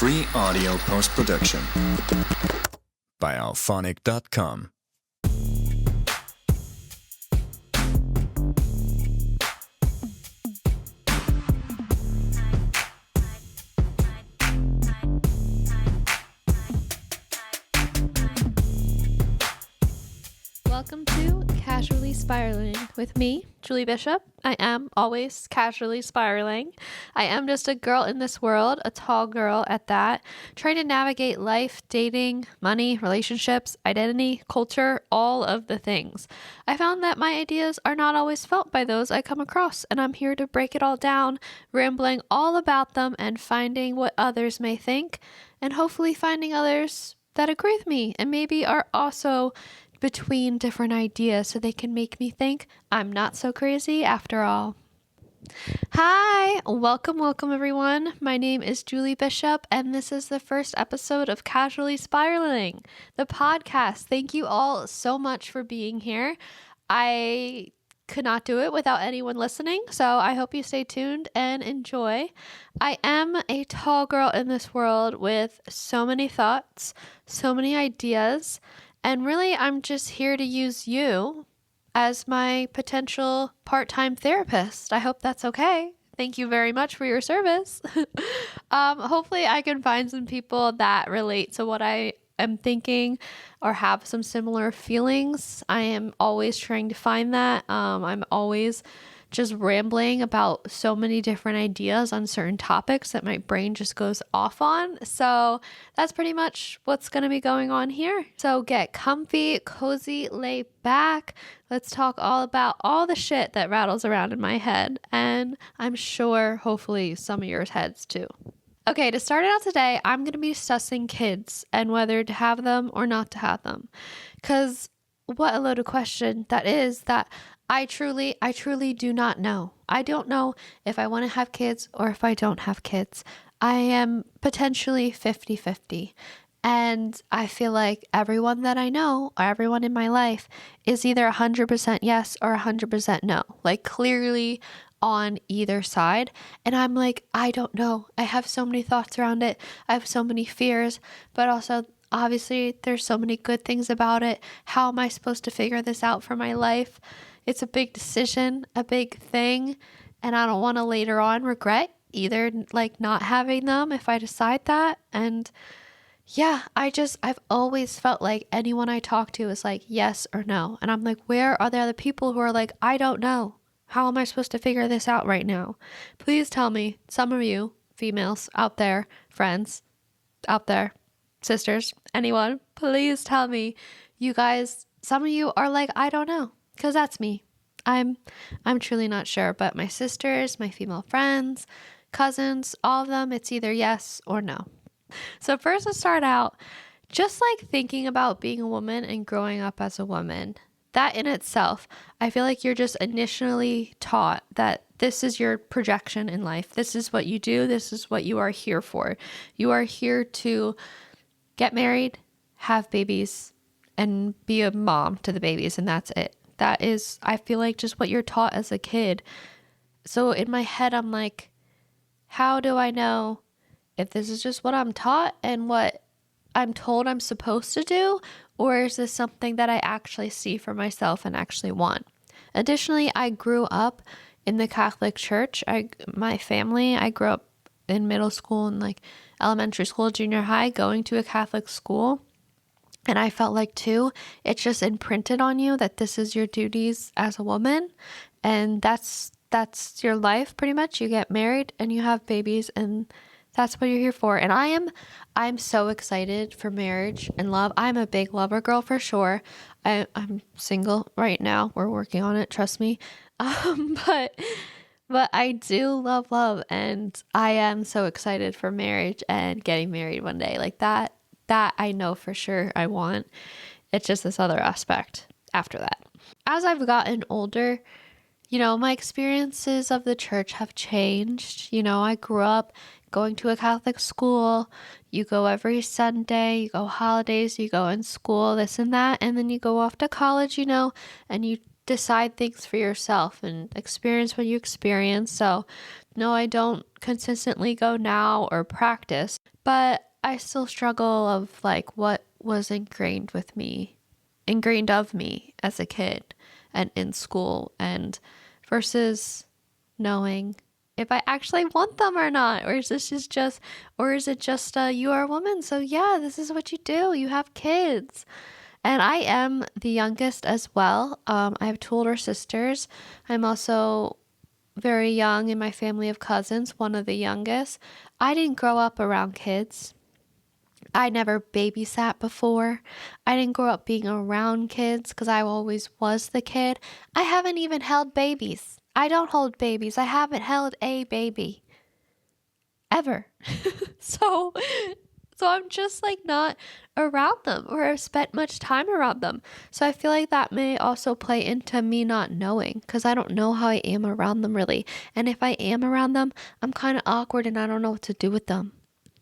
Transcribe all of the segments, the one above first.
Free audio post-production by alphonic.com. Welcome to Casually Spiraling with me, Julie Bishop. I am always casually spiraling. I am just a girl in this world, a tall girl at that, trying to navigate life, dating, money, relationships, identity, culture, all of the things. I found that my ideas are not always felt by those I come across, and I'm here to break it all down, rambling all about them and finding what others may think, and hopefully finding others that agree with me and maybe are also between different ideas so they can make me think I'm not so crazy after all. Hi, welcome everyone. My name is Julie Bishop and this is the first episode of Casually Spiraling, the podcast. Thank you all so much for being here. I could not do it without anyone listening, so I hope you stay tuned and enjoy. I am a tall girl in this world with so many thoughts, so many ideas, and really, I'm just here to use you as my potential part-time therapist. I hope that's okay. Thank you very much for your service. Hopefully, I can find some people that relate to what I am thinking or have some similar feelings. I am always trying to find that. I'm always just rambling about so many different ideas on certain topics that my brain just goes off on. So that's pretty much what's going to be going on here. So get comfy, cozy, lay back. Let's talk all about all the shit that rattles around in my head. And I'm sure, hopefully, some of yours heads too. Okay, to start it out today, I'm going to be discussing kids and whether to have them or not to have them. Because what a loaded question that is that I truly do not know. I don't know if I want to have kids or if I don't have kids. I am potentially 50-50. And I feel like everyone that I know or everyone in my life is either 100% yes or 100% no. Like clearly on either side. And I'm like, I don't know. I have so many thoughts around it. I have so many fears, but also obviously there's so many good things about it. How am I supposed to figure this out for my life? It's a big decision, a big thing, and I don't want to later on regret either like not having them if I decide that. And yeah, I've always felt like anyone I talk to is like yes or no. And I'm like, where are the other people who are like, I don't know. How am I supposed to figure this out right now? Please tell me, some of you females out there, friends out there, sisters, anyone, please tell me, you guys, some of you are like, I don't know. Because that's me. I'm truly not sure, but my sisters, my female friends, cousins, all of them, it's either yes or no. So first to start out, just like thinking about being a woman and growing up as a woman, that in itself, I feel like you're just initially taught that this is your projection in life. This is what you do. This is what you are here for. You are here to get married, have babies, and be a mom to the babies, and that's it. That is, I feel like, just what you're taught as a kid. So in my head, I'm like, how do I know if this is just what I'm taught and what I'm told I'm supposed to do? Or is this something that I actually see for myself and actually want? Additionally, I grew up in the Catholic Church. My family, I grew up in middle school and like elementary school, junior high, going to a Catholic school. And I felt like too, it's just imprinted on you that this is your duties as a woman. And that's your life pretty much. You get married and you have babies and that's what you're here for. And I'm so excited for marriage and love. I'm a big lover girl for sure. I'm single right now. We're working on it. Trust me. But I do love love and I am so excited for marriage and getting married one day like that. That I know for sure I want. It's just this other aspect after that. As I've gotten older, my experiences of the church have changed. I grew up going to a Catholic school. You go every Sunday, you go holidays, you go in school, this and that. And then you go off to college, and you decide things for yourself and experience what you experience. So no, I don't consistently go now or practice, but I still struggle of like what was ingrained of me as a kid and in school, and versus knowing if I actually want them or not, or is it just you are a woman, so yeah, this is what you do. You have kids. And I am the youngest as well. I have two older sisters. I'm also very young in my family of cousins, one of the youngest. I didn't grow up around kids. I never babysat before. I didn't grow up being around kids because I always was the kid. I haven't even held babies. I don't hold babies. I haven't held a baby ever. So I'm just like not around them, or have spent much time around them. So I feel like that may also play into me not knowing, because I don't know how I am around them really. And if I am around them, I'm kind of awkward and I don't know what to do with them.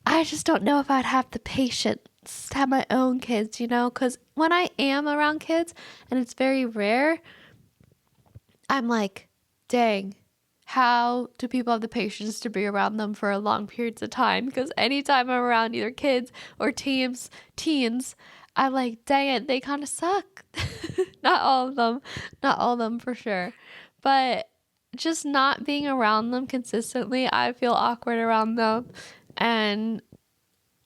I just don't know if I'd have the patience to have my own kids, because when I am around kids, and it's very rare, I'm like, dang, how do people have the patience to be around them for long periods of time? Because anytime I'm around either kids or teens, I'm like, dang it, they kind of suck. Not all of them for sure. But just not being around them consistently, I feel awkward around them. And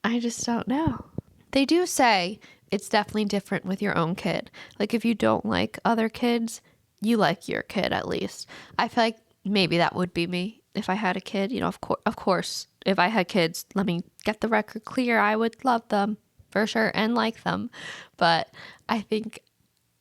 I just don't know. They do say it's definitely different with your own kid. Like if you don't like other kids, you like your kid at least. I feel like maybe that would be me if I had a kid. Of course, if I had kids, let me get the record clear. I would love them for sure and like them. But I think,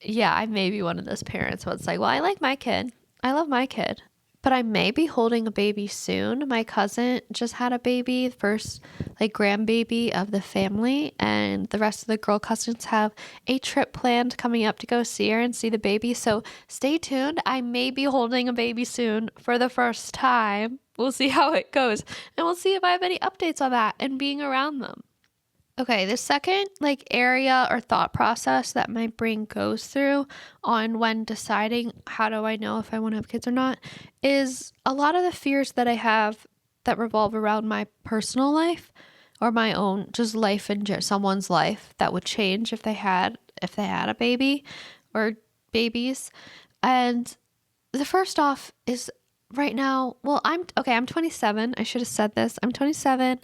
yeah, I may be one of those parents where it's like, well, I like my kid. I love my kid. But I may be holding a baby soon. My cousin just had a baby, the first like grandbaby of the family, and the rest of the girl cousins have a trip planned coming up to go see her and see the baby. So stay tuned. I may be holding a baby soon for the first time. We'll see how it goes. And we'll see if I have any updates on that and being around them. Okay, the second area or thought process that my brain goes through on when deciding how do I know if I want to have kids or not is a lot of the fears that I have that revolve around my personal life or my own just life in someone's life that would change if they had a baby or babies. And the first off is right now, I'm 27. I should have said this. I'm 27.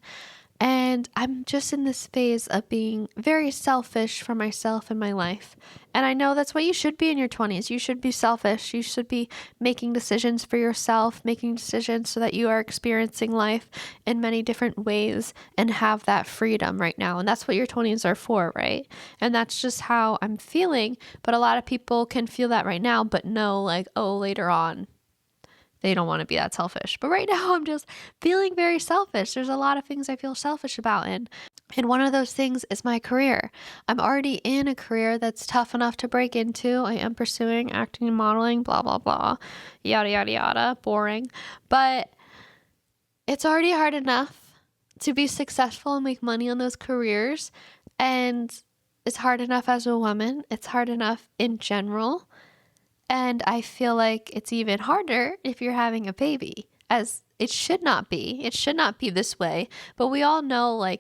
And I'm just in this phase of being very selfish for myself and my life. And I know that's what you should be in your 20s. You should be selfish. You should be making decisions for yourself, making decisions so that you are experiencing life in many different ways and have that freedom right now. And that's what your 20s are for, right? And that's just how I'm feeling. But a lot of people can feel that right now, but know later on, they don't want to be that selfish. But right now I'm just feeling very selfish. There's a lot of things I feel selfish about. And one of those things is my career. I'm already in a career that's tough enough to break into. I am pursuing acting and modeling, blah, blah, blah, yada, yada, yada, boring. But it's already hard enough to be successful and make money on those careers. And it's hard enough as a woman. It's hard enough in general. And I feel like it's even harder if you're having a baby, as it should not be. It should not be this way. But we all know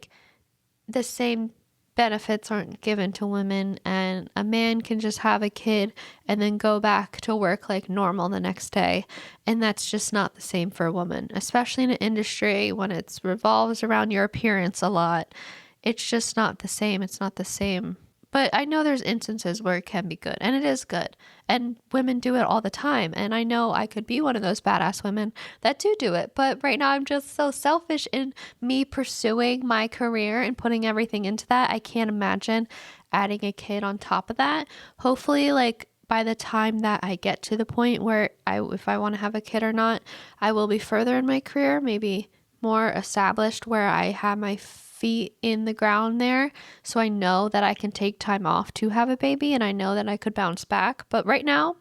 the same benefits aren't given to women, and a man can just have a kid and then go back to work like normal the next day. And that's just not the same for a woman, especially in an industry when it revolves around your appearance a lot. It's just not the same. It's not the same. But I know there's instances where it can be good, and it is good. And women do it all the time. And I know I could be one of those badass women that do it. But right now I'm just so selfish in me pursuing my career and putting everything into that. I can't imagine adding a kid on top of that. Hopefully, by the time that I get to the point where if I want to have a kid or not, I will be further in my career, maybe more established where I have my feet in the ground there, so I know that I can take time off to have a baby, and I know that I could bounce back. But right now,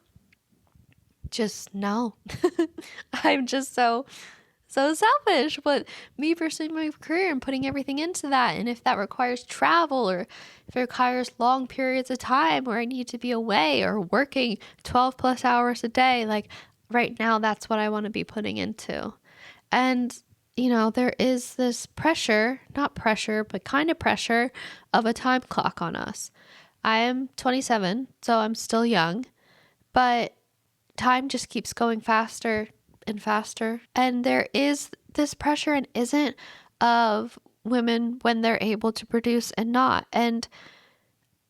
just no. I'm just so so selfish. But me pursuing my career and putting everything into that, and if that requires travel or if it requires long periods of time where I need to be away or working 12 plus hours a day, like right now, that's what I want to be putting into. And, there is this pressure, not pressure, but kind of pressure of a time clock on us. I am 27, so I'm still young, but time just keeps going faster and faster. And there is this pressure and isn't of women when they're able to produce and not. And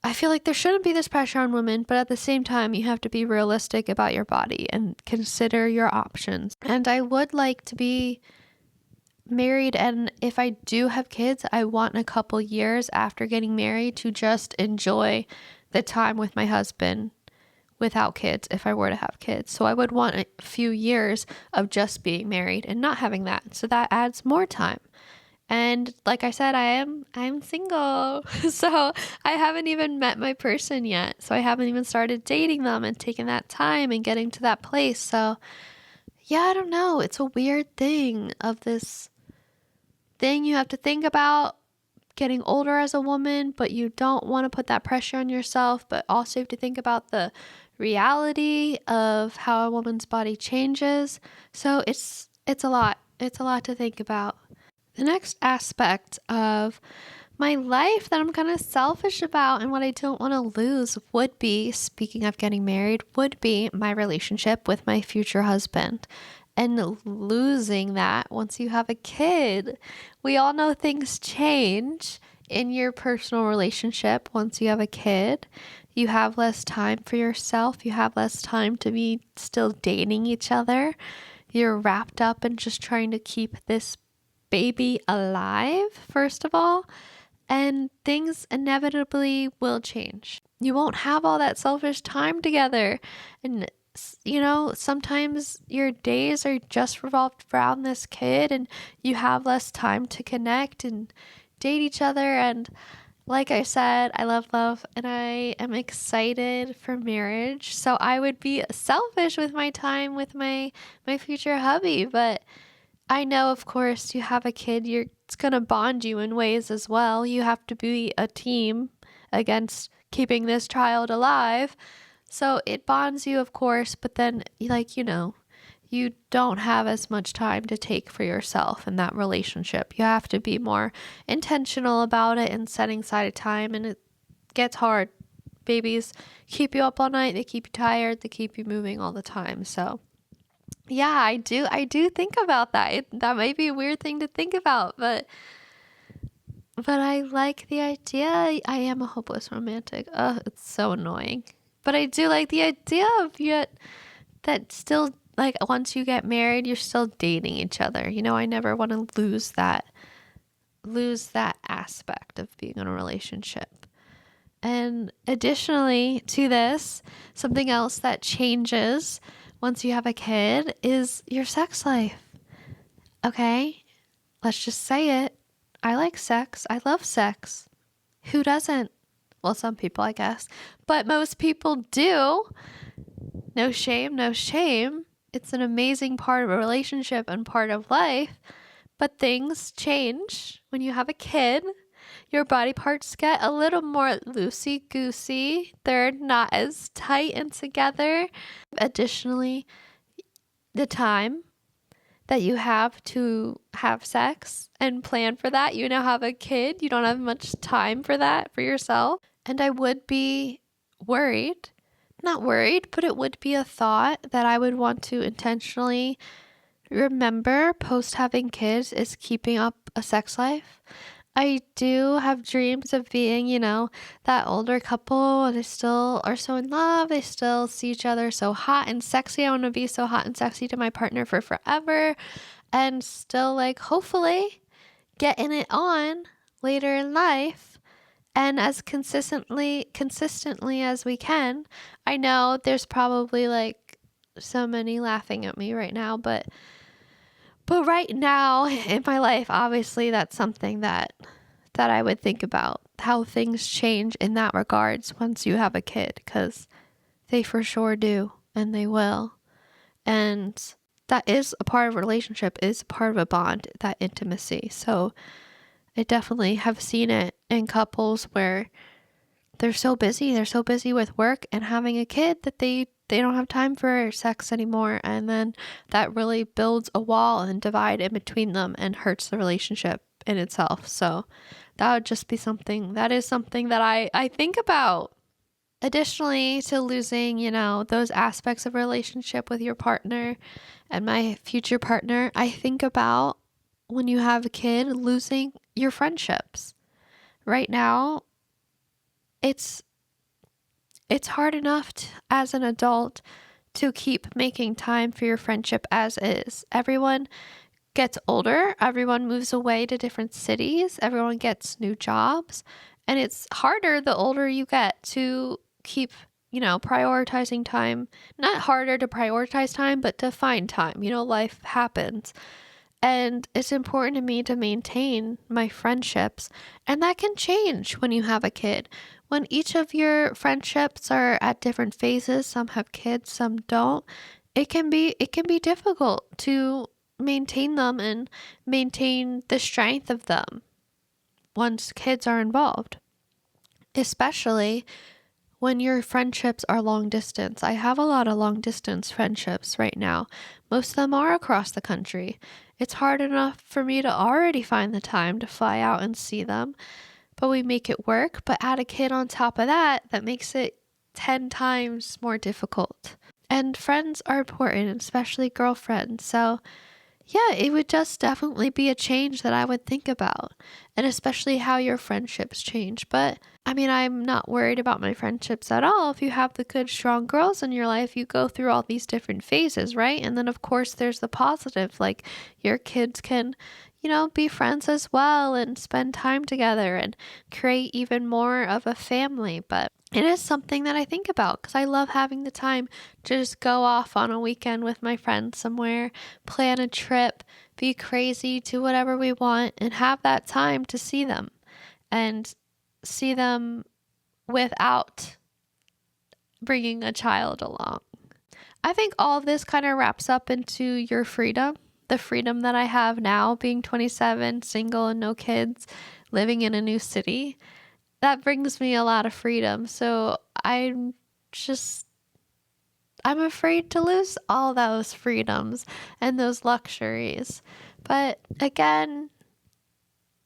I feel like there shouldn't be this pressure on women, but at the same time, you have to be realistic about your body and consider your options. And I would like to be married, and if I do have kids, I want a couple years after getting married to just enjoy the time with my husband without kids if I were to have kids. So I would want a few years of just being married and not having that. So that adds more time. And like I said, I'm single. So I haven't even met my person yet. So I haven't even started dating them and taking that time and getting to that place. So yeah, I don't know. It's a weird thing of this thing you have to think about getting older as a woman, but you don't want to put that pressure on yourself, but also you have to think about the reality of how a woman's body changes. So it's a lot. It's a lot to think about. The next aspect of my life that I'm kind of selfish about and what I don't want to lose would be, speaking of getting married, would be my relationship with my future husband. And losing that once you have a kid. We all know things change in your personal relationship once you have a kid. You have less time for yourself. You have less time to be still dating each other. You're wrapped up in just trying to keep this baby alive, first of all. And things inevitably will change. You won't have all that selfish time together. And sometimes your days are just revolved around this kid and you have less time to connect and date each other. And like I said, I love love and I am excited for marriage. So I would be selfish with my time with my future hubby. But I know, of course, you have a kid, it's going to bond you in ways as well. You have to be a team against keeping this child alive. So it bonds you, of course, but then, you don't have as much time to take for yourself in that relationship. You have to be more intentional about it and setting aside time, and it gets hard. Babies keep you up all night. They keep you tired. They keep you moving all the time. So yeah, I do think about that. That might be a weird thing to think about, but I like the idea. I am a hopeless romantic. It's so annoying. But I do like the idea of that still, like, once you get married, you're still dating each other. I never want to lose that aspect of being in a relationship. And additionally to this, something else that changes once you have a kid is your sex life. Okay? Let's just say it. I like sex. I love sex. Who doesn't? Well, some people, I guess. But most people do. No shame, no shame. It's an amazing part of a relationship and part of life. But things change when you have a kid. Your body parts get a little more loosey-goosey. They're not as tight and together. Additionally, the time that you have to have sex and plan for that. You now have a kid. You don't have much time for that for yourself. And I would be worried, not worried, but it would be a thought that I would want to intentionally remember post having kids is keeping up a sex life. I do have dreams of being, that older couple. They still are so in love. They still see each other so hot and sexy. I want to be so hot and sexy to my partner for forever. And still, hopefully getting it on later in life. And as consistently as we can. I know there's probably so many laughing at me right now, but right now in my life, obviously that's something that I would think about, how things change in that regards once you have a kid, because they for sure do, and they will. And that is a part of a relationship, is part of a bond, that intimacy. So I definitely have seen it in couples where they're so busy with work and having a kid that they don't have time for sex anymore. And then that really builds a wall and divide in between them and hurts the relationship in itself. So that would just be something that I think about. Additionally to losing, those aspects of a relationship with your partner and my future partner, I think about when you have a kid, losing your friendships. Right now, it's hard enough as an adult to keep making time for your friendship as is. Everyone gets older, everyone moves away to different cities, everyone gets new jobs, and it's harder the older you get to keep, prioritizing time. Not harder to prioritize time, but to find time. Life happens. And it's important to me to maintain my friendships. And that can change when you have a kid. When each of your friendships are at different phases, some have kids, some don't, it can be difficult to maintain them and maintain the strength of them once kids are involved. Especially when your friendships are long distance. I have a lot of long distance friendships right now. Most of them are across the country. It's hard enough for me to already find the time to fly out and see them, but we make it work. But add a kid on top of that makes it 10 times more difficult. And friends are important, especially girlfriends. So yeah, it would just definitely be a change that I would think about, and especially how your friendships change. But I'm not worried about my friendships at all. If you have the good, strong girls in your life, you go through all these different phases, right? And then, of course, there's the positive, like your kids can, be friends as well and spend time together and create even more of a family. But it is something that I think about because I love having the time to just go off on a weekend with my friends somewhere, plan a trip, be crazy, do whatever we want, and have that time to see them and see them without bringing a child along. I think all of this kind of wraps up into your freedom, the freedom that I have now, being 27, single and no kids, living in a new city. That brings me a lot of freedom. So I'm afraid to lose all those freedoms and those luxuries. But again,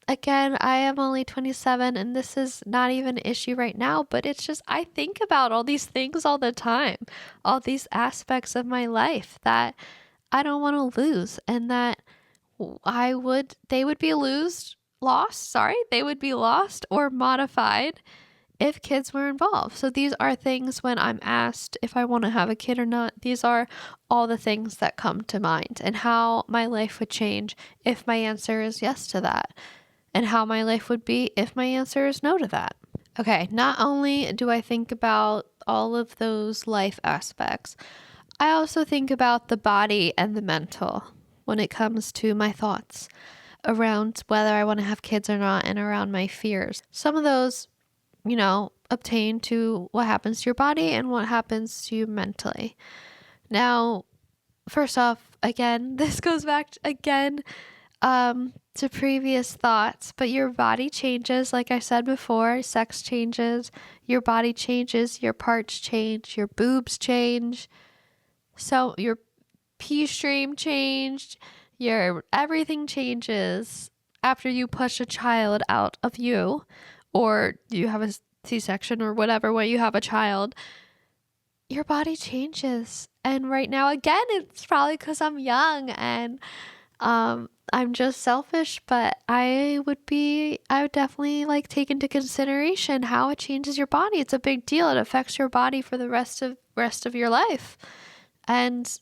I am only 27 and this is not even an issue right now, but it's just, I think about all these things all the time, all these aspects of my life that I don't want to lose, and that they would be lost or modified if kids were involved. So these are things when I'm asked if I want to have a kid or not, these are all the things that come to mind and how my life would change if my answer is yes to that, and how my life would be if my answer is no to that. Okay, not only do I think about all of those life aspects, I also think about the body and the mental when it comes to my thoughts around whether I want to have kids or not and around my fears. Some of those, obtain to what happens to your body and what happens to you mentally. Now, first off, again, this goes back to previous thoughts, but your body changes. Like I said before, sex changes, your body changes, your parts change, your boobs change. So your pee stream changed, your everything changes after you push a child out of you, or you have a C-section or whatever way you have a child. Your body changes. And right now, again, it's probably because I'm young and I'm just selfish, but I would definitely take into consideration how it changes your body. It's a big deal. It affects your body for the rest of your life. And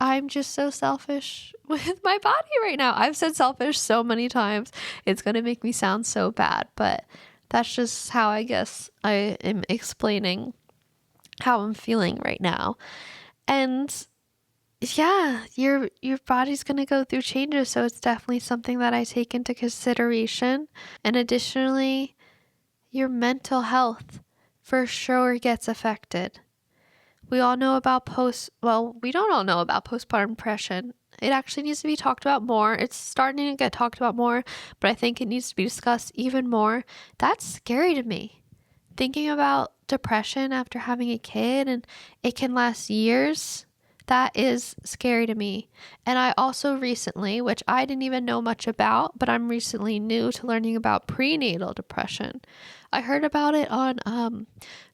I'm just so selfish with my body right now. I've said selfish so many times. It's going to make me sound so bad, but that's just how I guess I am explaining how I'm feeling right now. And yeah, your body's going to go through changes, so it's definitely something that I take into consideration. And additionally, your mental health for sure gets affected. We all know about we don't all know about postpartum depression. It actually needs to be talked about more. It's starting to get talked about more, but I think it needs to be discussed even more. That's scary to me. Thinking about depression after having a kid and it can last years, that is scary to me. And I also recently, which I didn't even know much about, but I'm recently new to learning about prenatal depression. I heard about it on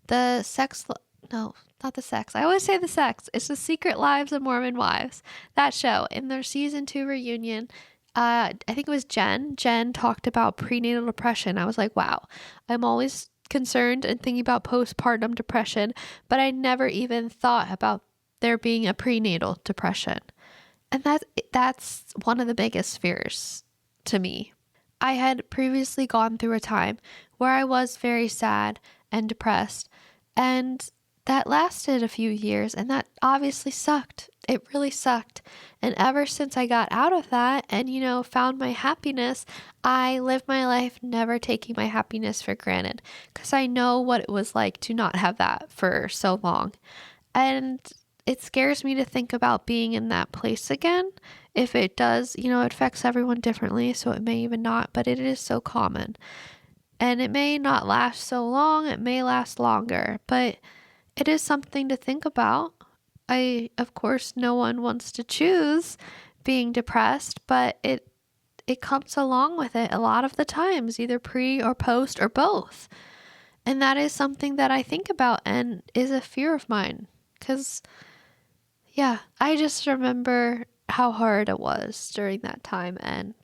the sex, no, not the sex. I always say the sex. It's the Secret Lives of Mormon Wives. That show in their season 2 reunion. I think it was Jen. Jen talked about prenatal depression. I was like, wow, I'm always concerned and thinking about postpartum depression, but I never even thought about there being a prenatal depression. And that's one of the biggest fears to me. I had previously gone through a time where I was very sad and depressed, and that lasted a few years, and that obviously sucked. It really sucked. And ever since I got out of that and, found my happiness, I live my life never taking my happiness for granted, because I know what it was like to not have that for so long. And it scares me to think about being in that place again. If it does, it affects everyone differently, so it may even not, but it is so common. And it may not last so long, it may last longer, but it is something to think about. Of course, no one wants to choose being depressed, but it comes along with it a lot of the times, either pre or post or both. And that is something that I think about and is a fear of mine, because I just remember how hard it was during that time, and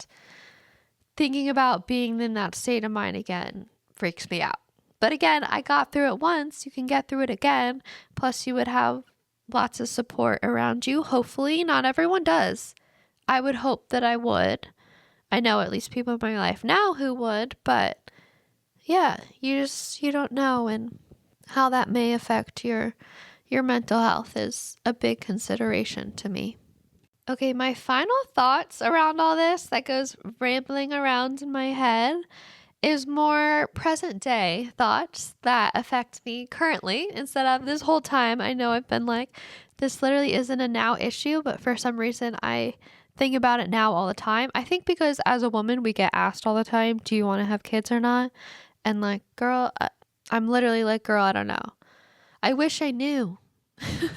thinking about being in that state of mind again freaks me out. But again, I got through it once. You can get through it again. Plus, you would have lots of support around you. Hopefully, not everyone does. I would hope that I would. I know at least people in my life now who would, but you don't know, and how that may affect your mental health is a big consideration to me. Okay, my final thoughts around all this that goes rambling around in my head is more present day thoughts that affect me currently instead of this whole time. I know I've been like, this literally isn't a now issue, but for some reason I think about it now all the time. I think because as a woman, we get asked all the time, do you want to have kids or not? And like, girl, I'm literally like, girl, I don't know. I wish I knew.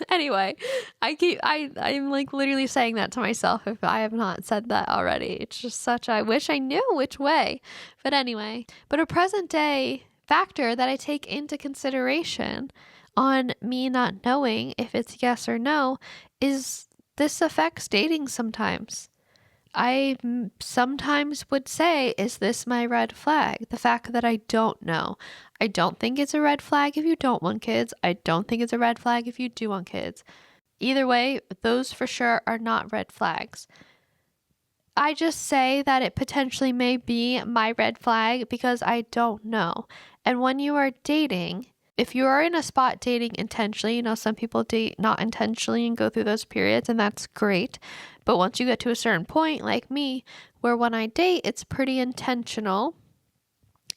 Anyway, I'm like literally saying that to myself if I have not said that already. It's just I wish I knew which way. But anyway, a present day factor that I take into consideration on me not knowing if it's yes or no is this affects dating sometimes. I sometimes would say, is this my red flag? The fact that I don't know. I don't think it's a red flag if you don't want kids. I don't think it's a red flag if you do want kids. Either way, those for sure are not red flags. I just say that it potentially may be my red flag because I don't know. And when you are dating, if you are in a spot dating intentionally, some people date not intentionally and go through those periods, and that's great. But once you get to a certain point, like me, where when I date, it's pretty intentional.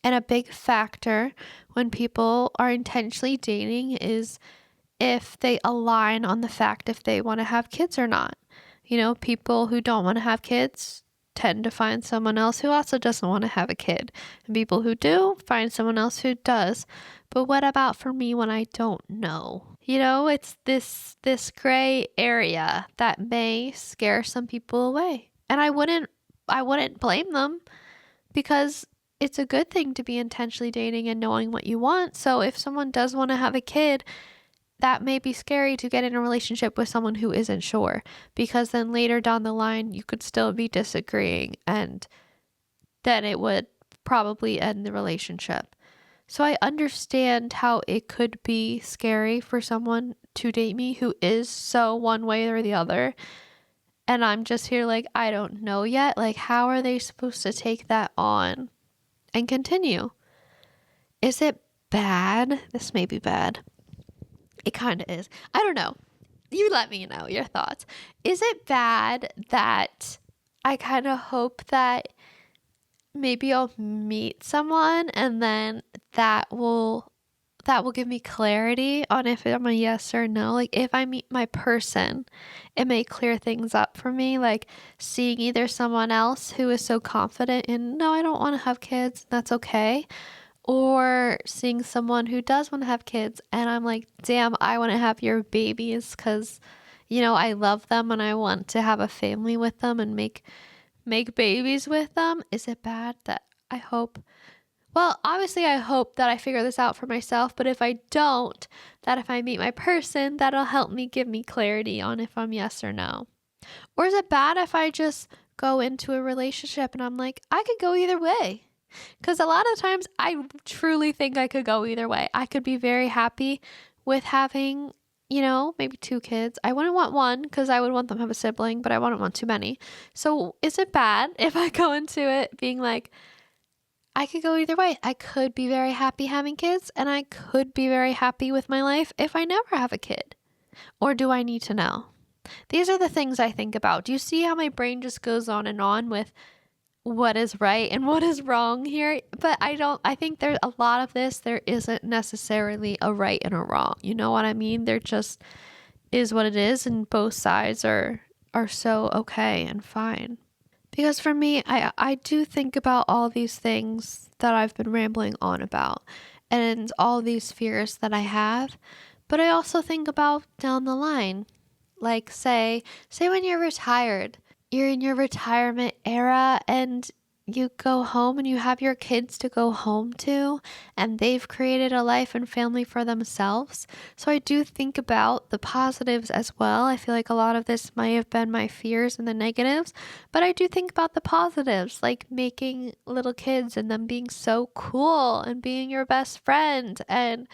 And a big factor when people are intentionally dating is if they align on the fact if they want to have kids or not. People who don't want to have kids tend to find someone else who also doesn't want to have a kid. And people who do find someone else who does. But what about for me when I don't know? It's this gray area that may scare some people away. And I wouldn't blame them, because it's a good thing to be intentionally dating and knowing what you want. So if someone does want to have a kid, that may be scary to get in a relationship with someone who isn't sure, because then later down the line, you could still be disagreeing, and then it would probably end the relationship. So I understand how it could be scary for someone to date me who is so one way or the other. And I'm just here like, I don't know yet. Like, how are they supposed to take that on and continue? Is it bad? This may be bad. It kind of is. I don't know. You let me know your thoughts. Is it bad that I kind of hope that maybe I'll meet someone and then that will that will give me clarity on if I'm a yes or no. Like if I meet my person, it may clear things up for me. Like seeing either someone else who is so confident in, no, I don't want to have kids, that's okay. Or seeing someone who does want to have kids and I'm like, damn, I want to have your babies because, I love them and I want to have a family with them and make babies with them. Is it bad that I hope? Well, obviously I hope that I figure this out for myself, but if I don't, that if I meet my person, that'll help me give me clarity on if I'm yes or no. Or is it bad if I just go into a relationship and I'm like, I could go either way? Because a lot of times I truly think I could go either way. I could be very happy with having, maybe 2 kids. I wouldn't want one because I would want them to have a sibling, but I wouldn't want too many. So is it bad if I go into it being like, I could go either way. I could be very happy having kids and I could be very happy with my life if I never have a kid. Or do I need to know? These are the things I think about. Do you see how my brain just goes on and on with what is right and what is wrong here? But I think there's a lot of this, there isn't necessarily a right and a wrong. You know what I mean? There just is what it is and both sides are so okay and fine. Because for me, I do think about all these things that I've been rambling on about and all these fears that I have, but I also think about down the line. Like say when you're retired, you're in your retirement era and you go home and you have your kids to go home to and they've created a life and family for themselves. So I do think about the positives as well. I feel like a lot of this might have been my fears and the negatives, but I do think about the positives, like making little kids and them being so cool and being your best friend and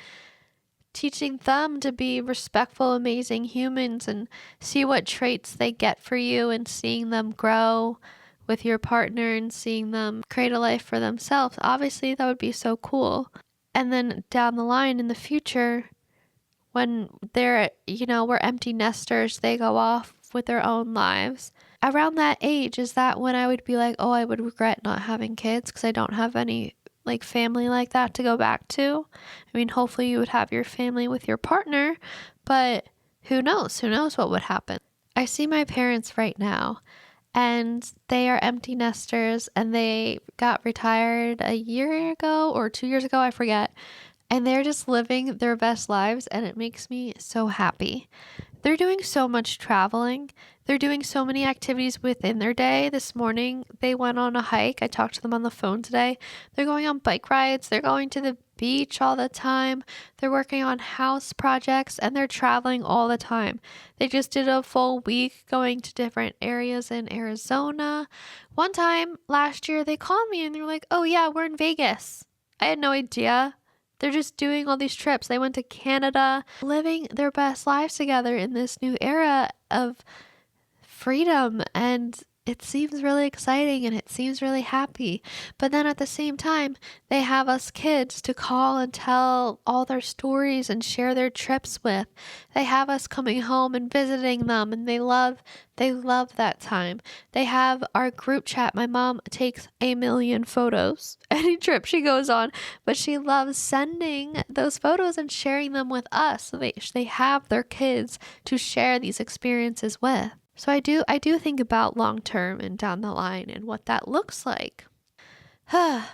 teaching them to be respectful, amazing humans and see what traits they get for you and seeing them grow with your partner and seeing them create a life for themselves. Obviously, that would be so cool. And then down the line in the future, when they're, we're empty nesters, they go off with their own lives. Around that age, is that when I would be like, oh, I would regret not having kids because I don't have any like family like that to go back to? I mean, hopefully you would have your family with your partner, but who knows? Who knows what would happen? I see my parents right now and they are empty nesters and they got retired a year ago or 2 years ago, I forget. And they're just living their best lives and it makes me so happy. They're doing so much traveling. They're doing so many activities within their day. This morning, they went on a hike. I talked to them on the phone today. They're going on bike rides. They're going to the beach all the time. They're working on house projects and they're traveling all the time. They just did a full week going to different areas in Arizona. One time last year, they called me and they were like, oh yeah, we're in Vegas. I had no idea. They're just doing all these trips. They went to Canada, living their best lives together in this new era of freedom. And it seems really exciting and it seems really happy. But then at the same time, they have us kids to call and tell all their stories and share their trips with. They have us coming home and visiting them and they love that time. They have our group chat. My mom takes 1,000,000 photos any trip she goes on, but she loves sending those photos and sharing them with us. So they have their kids to share these experiences with. So I do think about long term and down the line and what that looks like. I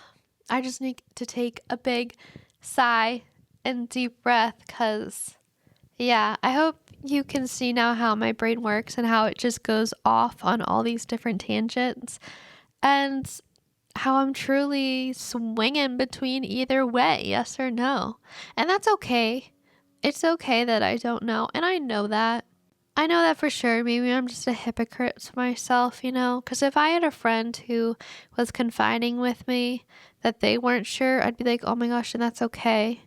just need to take a big sigh and deep breath because, yeah, I hope you can see now how my brain works and how it just goes off on all these different tangents and how I'm truly swinging between either way, yes or no. And that's okay. It's okay that I don't know. And I know that. I know that for sure. Maybe I'm just a hypocrite to myself, because if I had a friend who was confiding with me that they weren't sure, I'd be like, oh my gosh, and that's okay.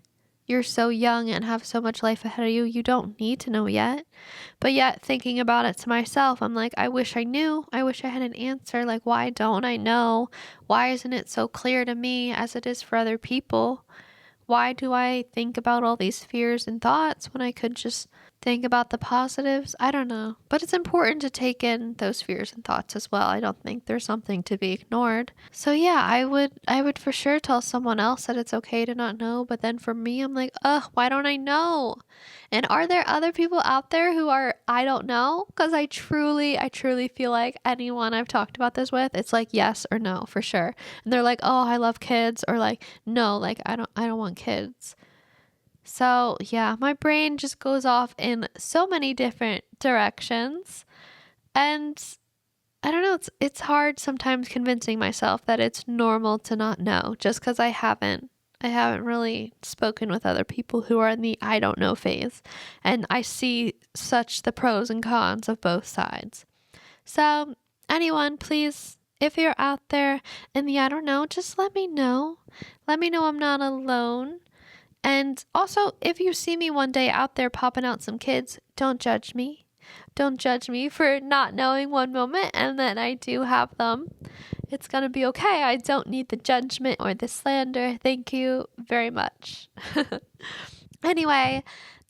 You're so young and have so much life ahead of you. You don't need to know yet. But yet thinking about it to myself, I'm like, I wish I knew. I wish I had an answer. Like, why don't I know? Why isn't it so clear to me as it is for other people? Why do I think about all these fears and thoughts when I could just think about the positives. I don't know. But it's important to take in those fears and thoughts as well. I don't think there's something to be ignored. So yeah, I would for sure tell someone else that it's okay to not know. But then for me, I'm like, why don't I know? And are there other people out there who are, I don't know? Because I truly feel like anyone I've talked about this with, it's like yes or no for sure. And they're like, oh, I love kids, or like, no, like I don't want kids. So yeah, my brain just goes off in so many different directions. And I don't know, it's hard sometimes convincing myself that it's normal to not know, just because I haven't really spoken with other people who are in the I don't know phase. And I see such the pros and cons of both sides. So anyone, please, if you're out there in the I don't know, just let me know. Let me know I'm not alone. And also, if you see me one day out there popping out some kids, don't judge me. Don't judge me for not knowing one moment and then I do have them. It's going to be okay. I don't need the judgment or the slander. Thank you very much. Anyway,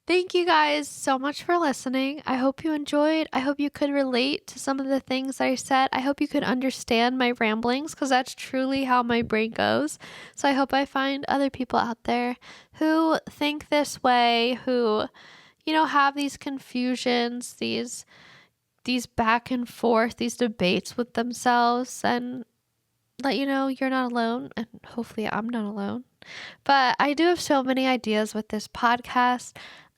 thank you guys so much for listening. I hope you enjoyed. I hope you could relate to some of the things I said. I hope you could understand my ramblings, because that's truly how my brain goes. So I hope I find other people out there who think this way, who, have these confusions, these back and forth, these debates with themselves, and let you know you're not alone, and hopefully I'm not alone. But I do have so many ideas with this podcast.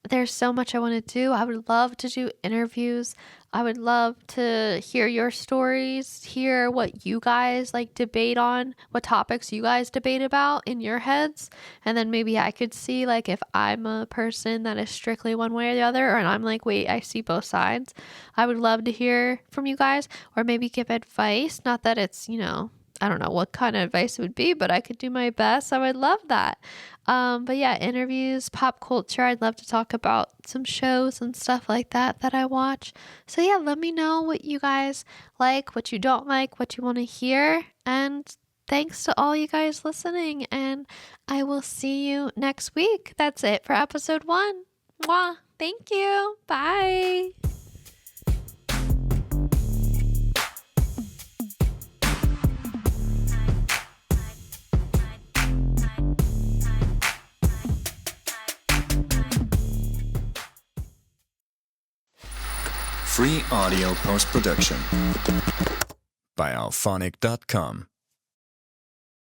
There's so much I want to do. I would love to do interviews. I would love to hear your stories, hear what you guys debate on, what topics you guys debate about in your heads. And then maybe I could see if I'm a person that is strictly one way or the other, and I'm like, wait, I see both sides. I would love to hear from you guys, or maybe give advice. Not that it's, I don't know what kind of advice it would be, but I could do my best. I would love that. But yeah, interviews, pop culture. I'd love to talk about some shows and stuff like that I watch. So yeah, let me know what you guys like, what you don't like, what you want to hear. And thanks to all you guys listening. And I will see you next week. That's it for episode 1. Mwah. Thank you. Bye. Free audio post-production by alphonic.com.